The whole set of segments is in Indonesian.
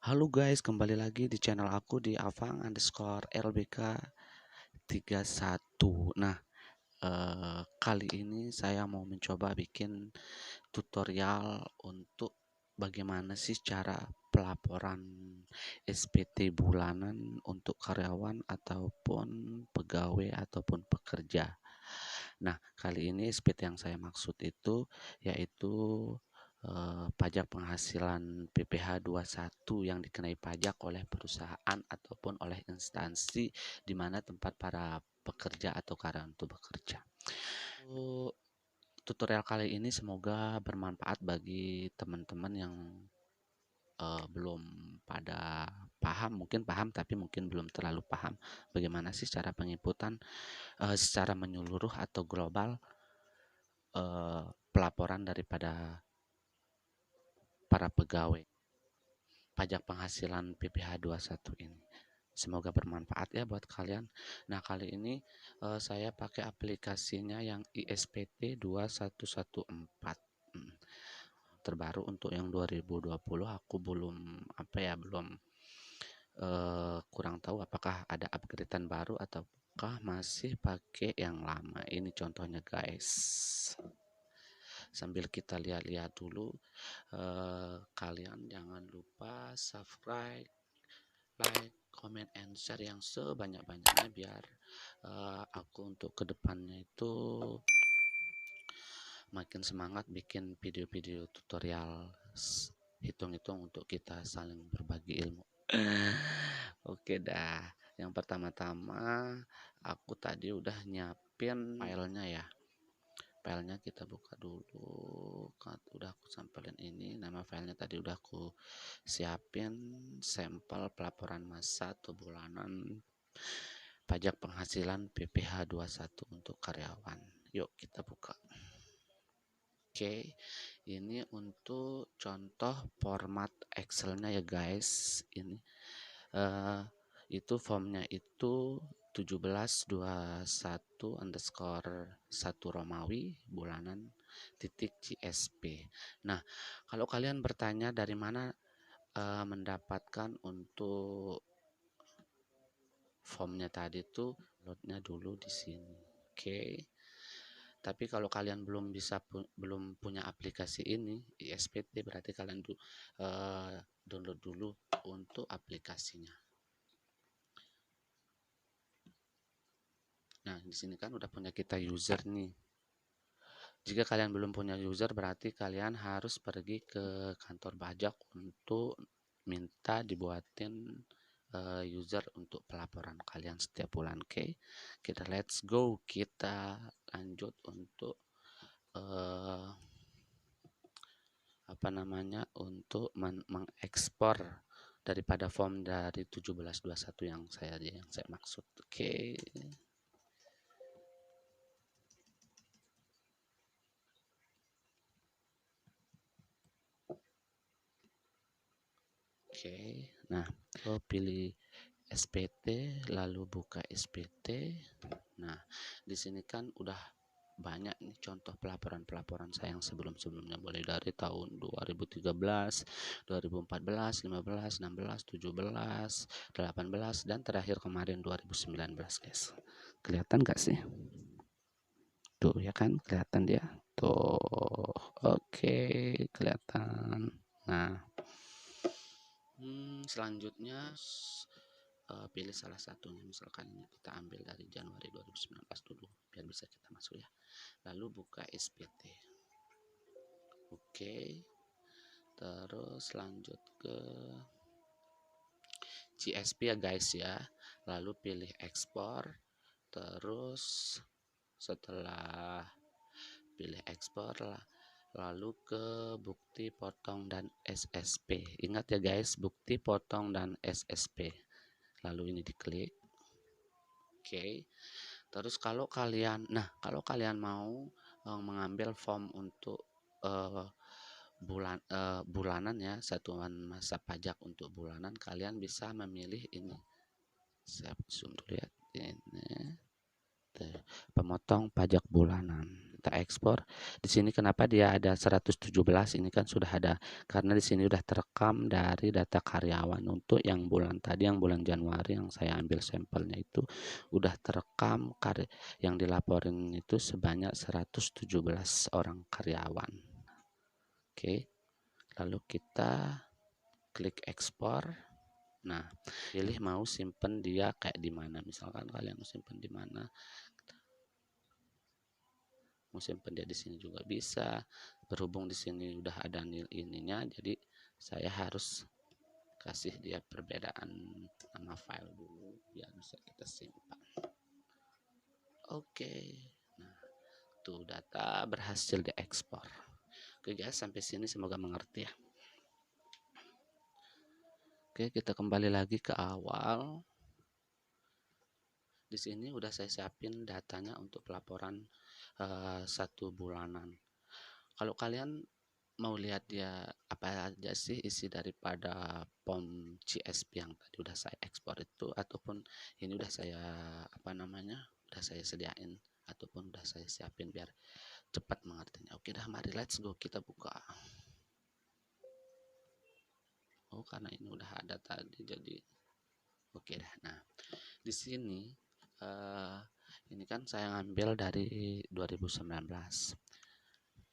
Halo guys, kembali lagi di channel aku di Avang_LBK 31. Nah, kali ini saya mau mencoba bikin tutorial untuk bagaimana sih cara pelaporan SPT bulanan untuk karyawan ataupun pegawai ataupun pekerja. Nah, kali ini SPT yang saya maksud itu yaitu pajak penghasilan PPh 21 yang dikenai pajak oleh perusahaan ataupun oleh instansi di mana tempat para pekerja atau karyawan itu bekerja. Tutorial kali ini semoga bermanfaat bagi teman-teman yang belum pada paham, mungkin paham tapi mungkin belum terlalu paham bagaimana sih cara penginputan secara menyeluruh atau global pelaporan daripada para pegawai pajak penghasilan PPh 21 ini. Semoga bermanfaat ya buat kalian. Nah, kali ini saya pakai aplikasinya yang ISPT 2114. Terbaru untuk yang 2020 aku belum kurang tahu apakah ada upgradean baru ataukah masih pakai yang lama. Ini contohnya guys. Sambil kita lihat-lihat dulu, kalian jangan lupa subscribe, like, comment, and share yang sebanyak-banyaknya biar aku untuk kedepannya itu makin semangat bikin video-video tutorial hitung-hitung untuk kita saling berbagi ilmu. Oke dah, yang pertama-tama aku tadi udah nyiapin filenya ya. Filenya kita buka dulu. Udah aku sampelin ini, nama filenya tadi udah aku siapin, sampel pelaporan masa atau bulanan pajak penghasilan PPh 21 untuk karyawan. Yuk kita buka. Oke, ini untuk contoh format Excelnya ya guys. Ini itu formnya itu 1721 underscore 1 Romawi bulanan titik CSP. Nah, kalau kalian bertanya dari mana mendapatkan untuk formnya tadi tuh, loadnya dulu di sini. Oke. Tapi kalau kalian belum punya aplikasi ini ISPT, berarti kalian download dulu untuk aplikasinya. Nah, di sini kan udah punya kita user nih. Jika kalian belum punya user, berarti kalian harus pergi ke kantor pajak untuk minta dibuatin user untuk pelaporan kalian setiap bulan. Oke, kita let's go, kita lanjut untuk untuk mengekspor daripada form dari 1721 yang saya maksud. Oke. Oke, nah pilih SPT, lalu buka SPT. Nah, di sini kan udah banyak nih contoh pelaporan saya yang sebelum-sebelumnya, mulai dari tahun 2013, 2014, 15, 16, 17, 18, dan terakhir kemarin 2019 guys. Kelihatan gak sih? Tuh ya kan, kelihatan dia. Tuh, oke, kelihatan. Nah, selanjutnya pilih salah satunya, misalkan ini kita ambil dari Januari 2019 dulu biar bisa kita masuk ya. Lalu buka SPT. Oke, terus lanjut ke CSP ya guys ya. Lalu pilih ekspor. Terus setelah pilih ekspor lalu ke bukti potong dan SSP. Ingat ya guys, bukti potong dan SSP. Lalu ini diklik. Oke. Terus kalau kalian mau mengambil form untuk bulanan ya, satuan masa pajak untuk bulanan, kalian bisa memilih ini. Saya zoom dulu ya, ini pemotong pajak bulanan. kita ekspor. Di sini kenapa dia ada 117? Ini kan sudah ada karena di sini sudah terekam dari data karyawan. Untuk yang bulan tadi, yang bulan Januari yang saya ambil sampelnya itu udah terekam yang dilaporin itu sebanyak 117 orang karyawan. Oke. Lalu kita klik ekspor. Nah, pilih mau simpen dia kayak di mana. Misalkan kalian mau simpen di mana, mau simpen dia di sini juga bisa. Berhubung di sini udah ada ininya, jadi saya harus kasih dia perbedaan nama file dulu biar bisa kita simpan. Oke. Nah, tuh data berhasil diekspor. Oke guys, sampai sini semoga mengerti ya. Oke, kita kembali lagi ke awal. Di sini udah saya siapin datanya untuk pelaporan 1 bulanan. Kalau kalian mau lihat dia apa aja sih isi daripada form CSP yang tadi udah saya ekspor itu, ataupun ini udah saya udah saya sediain ataupun udah saya siapin biar cepat mengertinya. Oke dah, mari let's go, kita buka. Oh, karena ini udah ada tadi jadi oke dah. Nah, di sini ini kan saya ngambil dari 2019.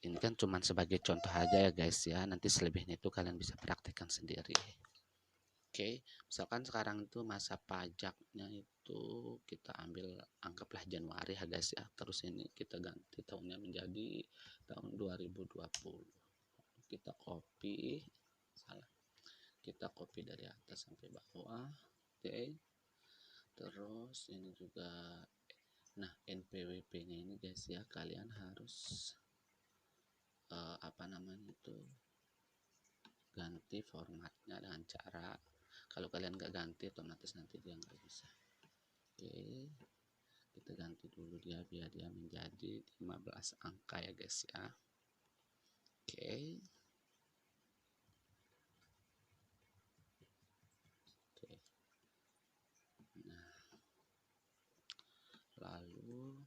Ini kan cuman sebagai contoh aja ya guys ya. Nanti selebihnya itu kalian bisa praktekkan sendiri. Oke, misalkan sekarang itu masa pajaknya itu kita ambil, anggaplah Januari ya guys ya. Terus ini kita ganti tahunnya menjadi tahun 2020. Kita copy, salah. Kita copy dari atas sampai bawah. Oke. Terus ini juga, nah NPWP-nya ini guys ya, kalian harus ganti formatnya dengan cara, kalau kalian nggak ganti otomatis nanti dia nggak bisa. Oke, kita ganti dulu dia biar dia menjadi 15 angka ya guys ya. Oke. Nah, lalu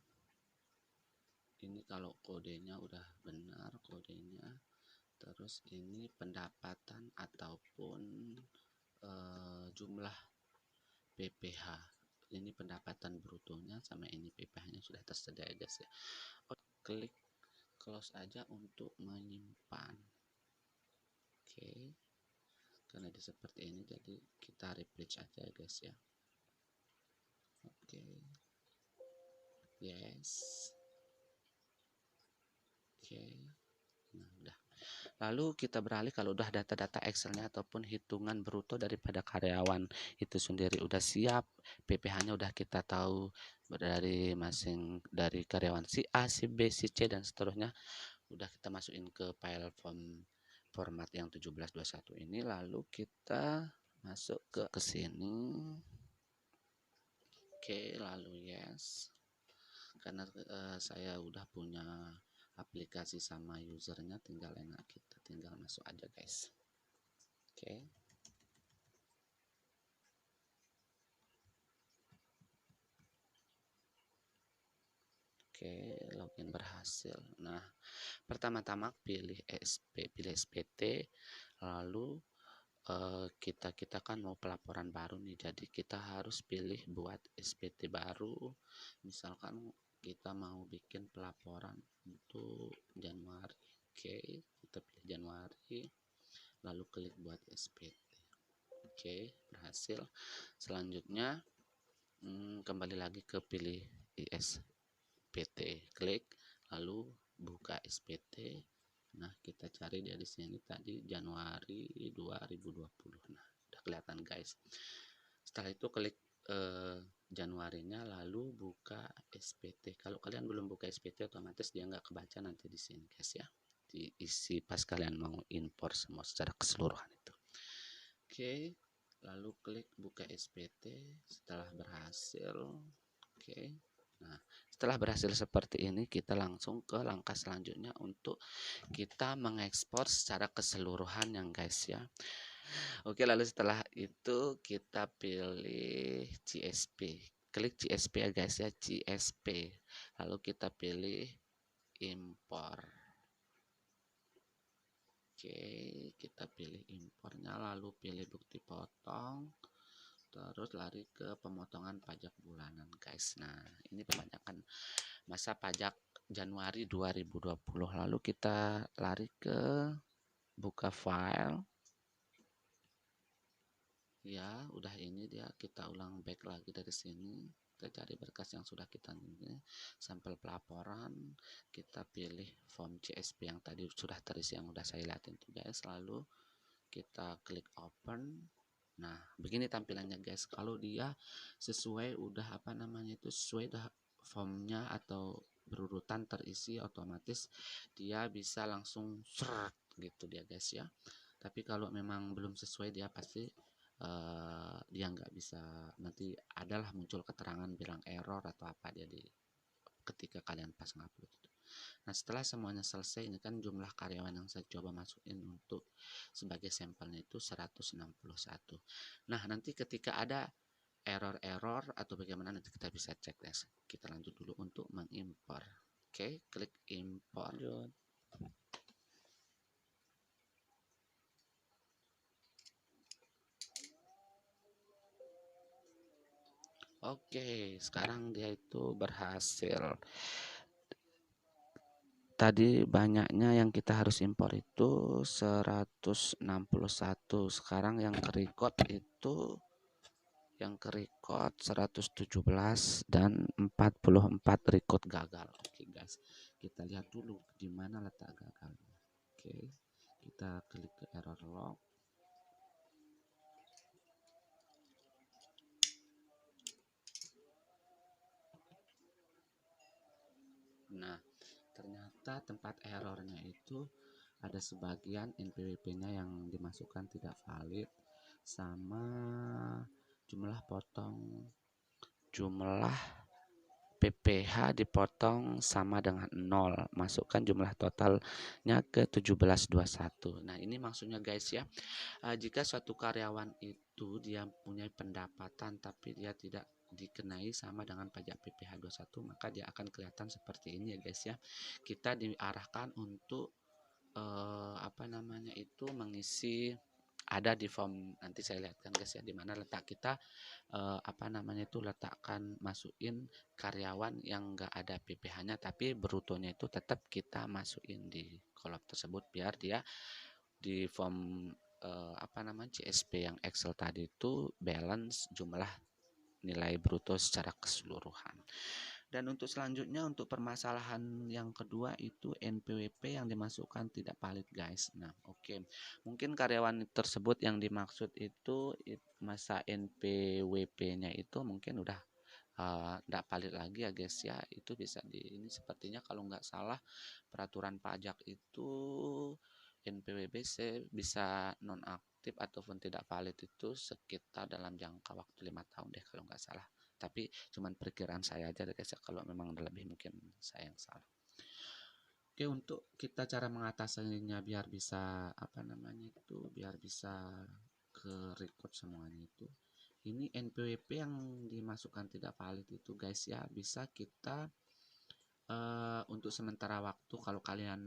ini kalau kodenya udah benar kodenya, terus ini pendapatan ataupun jumlah PPH, ini pendapatan brutonya sama ini PPH-nya sudah tersedia ya guys ya. Klik close aja untuk menyimpan. Oke, karena dia seperti ini jadi kita refresh aja ya guys ya. Oke, yes. Oke, nah udah. Lalu kita beralih, kalau udah data-data Excelnya ataupun hitungan bruto daripada karyawan itu sendiri udah siap, PPH-nya udah kita tahu dari dari karyawan si A, si B, si C dan seterusnya, udah kita masukin ke file format yang 1721 ini. Lalu kita masuk ke sini. Oke, lalu yes. Karena saya udah punya aplikasi sama usernya, tinggal enak kita tinggal masuk aja guys. Oke. Oke, login berhasil. Nah, pertama-tama pilih SPT, lalu kita kan mau pelaporan baru nih, jadi kita harus pilih buat SPT baru. Misalkan kita mau bikin pelaporan untuk Januari. Oke, kita pilih Januari, lalu klik buat SPT. Oke, berhasil. Selanjutnya kembali lagi ke pilih SPT, klik lalu buka SPT. Nah, kita cari dia di sini tadi Januari 2020. Nah, udah kelihatan guys. Setelah itu klik Januarinya, lalu buka SPT. Kalau kalian belum buka SPT otomatis dia nggak kebaca nanti di sini guys ya. Diisi pas kalian mau impor semua secara keseluruhan itu. Oke, lalu klik buka SPT setelah berhasil. Oke. Nah, setelah berhasil seperti ini, kita langsung ke langkah selanjutnya untuk kita mengekspor secara keseluruhan yang guys ya. Oke, lalu setelah itu kita pilih CSP. Klik CSP ya guys ya, CSP. Lalu kita pilih impor. Oke, kita pilih impornya, lalu pilih bukti potong, terus lari ke pemotongan pajak bulanan guys. Nah, ini kebanyakan masa pajak Januari 2020. Lalu kita lari ke buka file. Ya, udah ini dia, kita ulang back lagi dari sini. Kita cari berkas yang sudah kita ini, sampel pelaporan, kita pilih form CSP yang tadi sudah terisi yang udah saya lihatin tuh guys, lalu kita klik open. Nah, begini tampilannya guys. Kalau dia sesuai udah apa namanya itu sesuai dah formnya atau berurutan terisi, otomatis dia bisa langsung seret gitu dia guys ya. Tapi kalau memang belum sesuai, dia pasti dia nggak bisa, nanti adalah muncul keterangan bilang error atau apa dia di ketika kalian pas ngupload itu. Nah, setelah semuanya selesai, ini kan jumlah karyawan yang saya coba masukin untuk sebagai sampelnya itu 161. Nah, nanti ketika ada error-error atau bagaimana, nanti kita bisa cek guys. Kita lanjut dulu untuk mengimpor. Oke, klik impor. Oke, sekarang dia itu berhasil. Tadi banyaknya yang kita harus impor itu 161. Sekarang yang ke-record itu 117 dan 44 record gagal. Oke guys, kita lihat dulu di mana letak gagalnya. Oke, kita klik ke error log. Nah, ternyata tempat errornya itu ada sebagian NPWP-nya yang dimasukkan tidak valid, sama jumlah PPH dipotong sama dengan 0. Masukkan jumlah totalnya ke 1721. Nah, ini maksudnya guys ya, jika suatu karyawan itu dia punya pendapatan tapi dia tidak dikenai sama dengan pajak PPh 21, maka dia akan kelihatan seperti ini ya guys ya. Kita diarahkan untuk apa namanya itu mengisi, ada di form, nanti saya lihatkan guys ya, di mana letak kita apa namanya itu letakkan masukin karyawan yang enggak ada PPh-nya tapi brutonya itu tetap kita masukin di kolom tersebut, biar dia di form apa namanya CSP yang Excel tadi itu balance jumlah nilai bruto secara keseluruhan. Dan untuk selanjutnya, untuk permasalahan yang kedua itu NPWP yang dimasukkan tidak valid guys. Nah, oke. Mungkin karyawan tersebut yang dimaksud itu masa NPWP-nya itu mungkin udah tidak valid lagi ya guys ya. Itu bisa di ini, sepertinya kalau nggak salah peraturan pajak itu NPWP bisa nonaktif ataupun tidak valid itu sekitar dalam jangka waktu 5 tahun deh kalau nggak salah. Tapi cuman perkiraan saya aja guys ya, kalau memang lebih mungkin saya yang salah. Oke, untuk kita cara mengatasinya biar bisa apa namanya itu, biar bisa ke record semuanya itu, ini NPWP yang dimasukkan tidak valid itu guys ya, bisa kita untuk sementara waktu, kalau kalian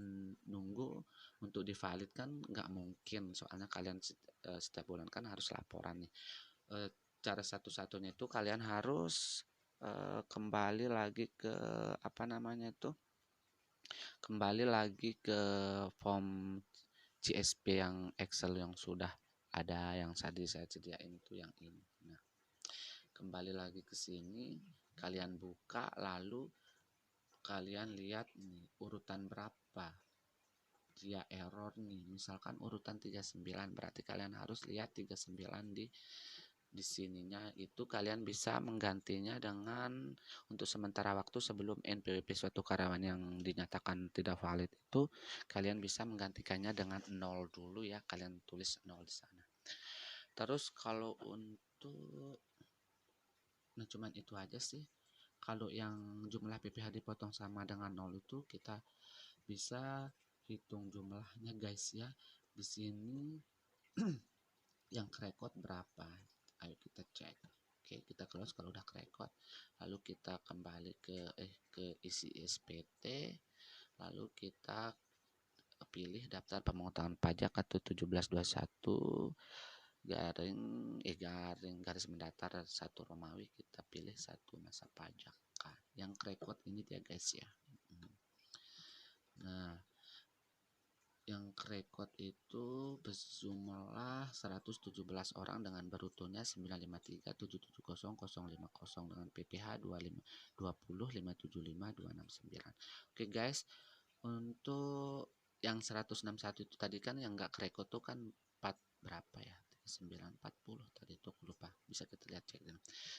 nunggu untuk divalid kan nggak mungkin, soalnya kalian setiap bulan kan harus laporan nih. Cara satu-satunya itu kalian harus kembali lagi ke apa namanya itu, kembali lagi ke form CSP yang Excel yang sudah ada, yang tadi saya sediain itu yang ini. Nah, kembali lagi ke sini, kalian buka, lalu kalian lihat nih urutan berapa dia error nih. Misalkan urutan 39, berarti kalian harus lihat 39 di sininya itu. Kalian bisa menggantinya dengan, untuk sementara waktu sebelum NPWP suatu karyawan yang dinyatakan tidak valid itu, kalian bisa menggantikannya dengan 0 dulu ya. Kalian tulis 0 di sana. Terus kalau untuk, nah cuman itu aja sih. Kalau yang jumlah PPh dipotong sama dengan 0 itu kita bisa hitung jumlahnya guys ya. Di sini yang kerekod berapa? Ayo kita cek. Oke, kita close kalau udah kerekod. Lalu kita kembali ke isi SPT. lalu kita pilih daftar pemotongan pajak atau 1721 garis mendatar 1 Romawi, kita pilih 1 masa pajak. Yang kerekod ini dia guys ya. Nah, yang kerekod itu berjumlah 117 orang dengan brutonya 953.770.050 dengan PPh 20.575.269. Oke guys, untuk yang 161 itu tadi kan yang enggak kerekod tuh kan 4 berapa ya? 940 tadi itu aku lupa. Bisa kita lihat cek.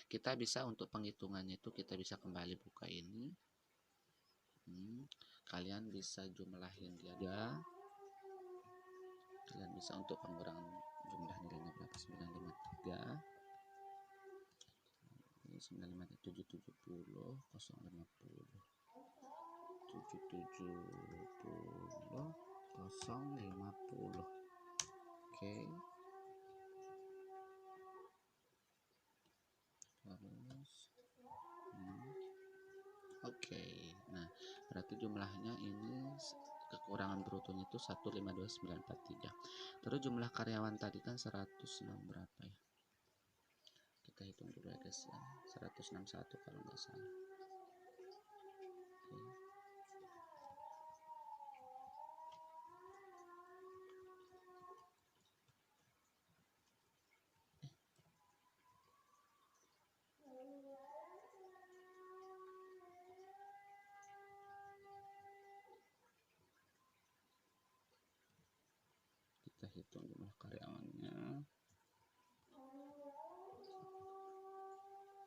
Kita bisa untuk penghitungannya itu kita bisa kembali buka ini. Kalian bisa jumlahin dia. Kalian bisa untuk pengurangan jumlah nilainya berapa? 953 770 050 oke. Terus oke. Nah, berarti jumlahnya ini kekurangan brutonya itu 152943. Terus jumlah karyawan tadi kan 106 berapa ya? Kita hitung dulu ya guys ya. 161 kalau nggak salah. Oke. Kita hitung jumlah karyawannya.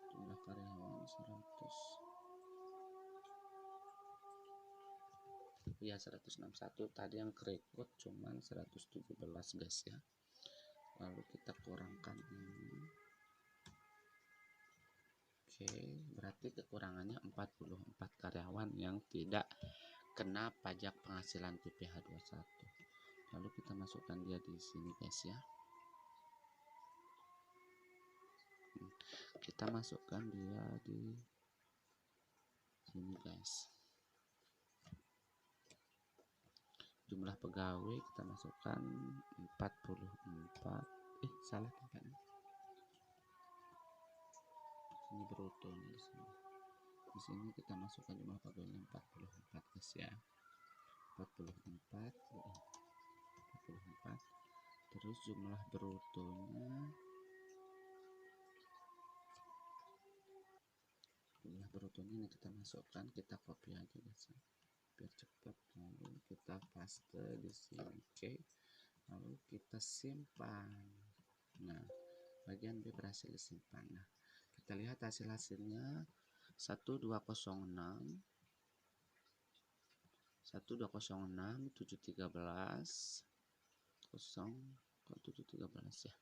Jumlah karyawan 161 tadi yang kerekod cuman 117 guys ya. Lalu kita kurangkan ini. Oke, berarti kekurangannya 44 karyawan yang tidak kena pajak penghasilan PPh 21. Lalu kita masukkan dia di sini guys ya. Kita masukkan dia di sini guys. Jumlah pegawai kita masukkan 44. Salah tempatnya. Ini bruto di sini. Di sini kita masukkan jumlah pegawainya 44 guys ya. 44. Terus jumlah brutonya ini kita masukkan, kita copy aja guys ya, biar cepat. Lalu kita paste di sini. Oke. Lalu kita simpan. Nah, bagian B berhasil disimpan. Nah, kita lihat hasilnya 1206 713 713 ya.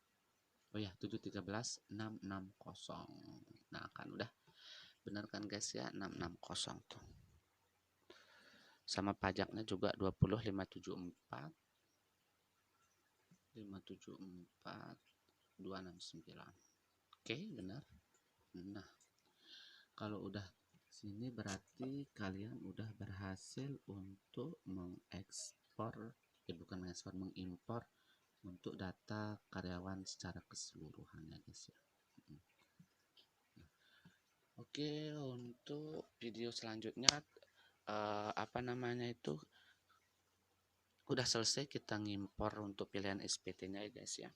Oh ya, 713 660. Nah, kan udah benar kan guys ya, 660 tuh. Sama pajaknya juga 20.574 269. Oke, benar. Nah, kalau udah sini berarti kalian udah berhasil untuk mengekspor, mengimpor untuk data karyawan secara keseluruhan ya guys ya. Oke, untuk video selanjutnya udah selesai kita ngimpor untuk pilihan SPT-nya ya guys ya.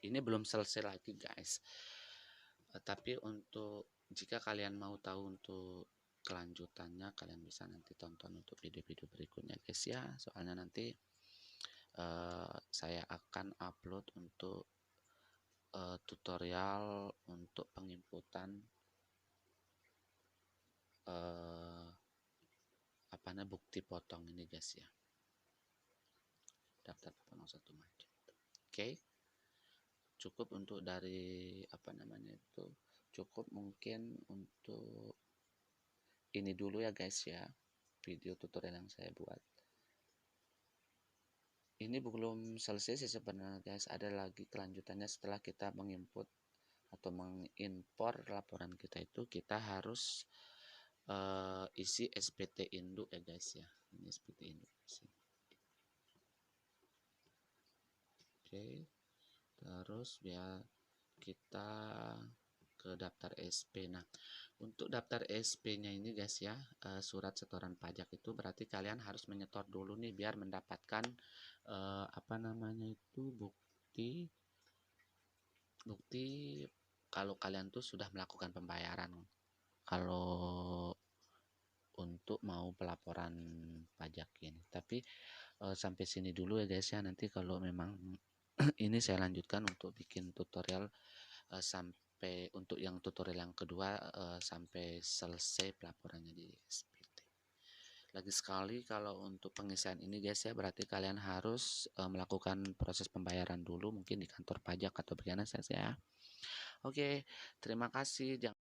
Ini belum selesai lagi guys. Tapi untuk jika kalian mau tahu untuk kelanjutannya, kalian bisa nanti tonton untuk video-video berikutnya guys ya. Soalnya nanti saya akan upload untuk tutorial untuk penginputan bukti potong ini guys ya, daftar potong satu macam. Oke, cukup untuk dari cukup mungkin untuk ini dulu ya guys ya, video tutorial yang saya buat. Ini belum selesai sih sebenarnya guys, ada lagi kelanjutannya. Setelah kita menginput atau mengimpor laporan kita itu, kita harus isi SPT Induk ya guys ya. Ini SPT Induk. Oke, terus biar kita ke daftar SP. Nah, untuk daftar SP-nya ini guys ya, surat setoran pajak itu berarti kalian harus menyetor dulu nih biar mendapatkan apa namanya itu bukti kalau kalian tuh sudah melakukan pembayaran. Kalau untuk mau pelaporan pajak ini. Tapi sampai sini dulu ya guys ya. Nanti kalau memang ini saya lanjutkan untuk bikin tutorial sampai untuk yang tutorial yang kedua sampai selesai pelaporannya di SPT. Lagi sekali kalau untuk pengisian ini guys ya, berarti kalian harus melakukan proses pembayaran dulu mungkin di kantor pajak atau bagaimana saya ya. Oke, terima kasih. Jangan